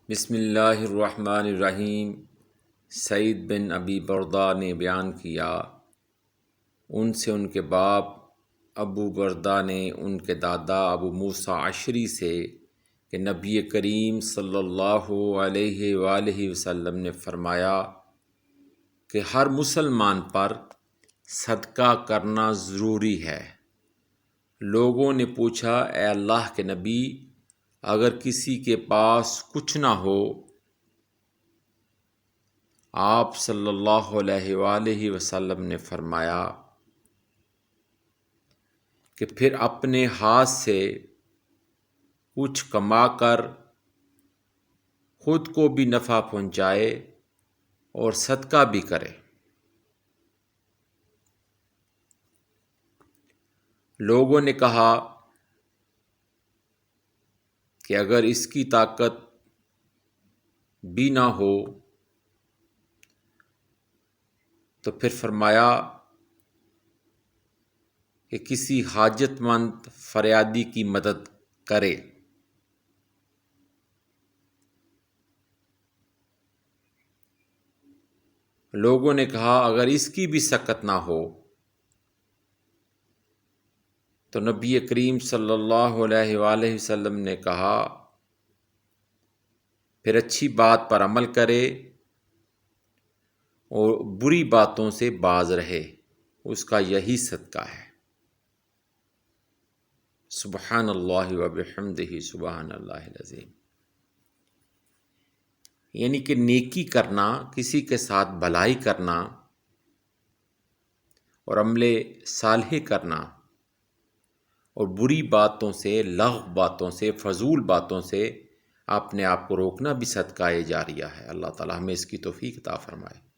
بسم اللہ الرحمن الرحیم۔ سعید بن ابی بردہ نے بیان کیا، ان سے ان کے باپ ابو بردہ نے ان کے دادا ابو موسیٰ اشعری سے کہ نبی کریم صلی اللہ علیہ وآلہ وسلم نے فرمایا کہ ہر مسلمان پر صدقہ کرنا ضروری ہے۔ لوگوں نے پوچھا، اے اللہ کے نبی، اگر کسی کے پاس کچھ نہ ہو؟ آپ صلی اللہ علیہ وآلہ وسلم نے فرمایا کہ پھر اپنے ہاتھ سے کچھ کما کر خود کو بھی نفع پہنچائے اور صدقہ بھی کرے۔ لوگوں نے کہا کہ اگر اس کی طاقت بھی نہ ہو تو پھر فرمایا کہ کسی حاجت مند فریادی کی مدد کرے۔ لوگوں نے کہا اگر اس کی بھی سکت نہ ہو تو نبی کریم صلی اللہ علیہ وآلہ وسلم نے کہا پھر اچھی بات پر عمل کرے اور بری باتوں سے باز رہے، اس کا یہی صدقہ ہے۔ سبحان اللہ و بحمدہ سبحان اللہ العظیم۔ یعنی کہ نیکی کرنا، کسی کے ساتھ بھلائی کرنا اور عمل صالح کرنا اور بری باتوں سے، لغو باتوں سے، فضول باتوں سے اپنے آپ کو روکنا بھی صدقہ جاریہ ہے۔ اللہ تعالی ہمیں اس کی توفیق عطا فرمائے۔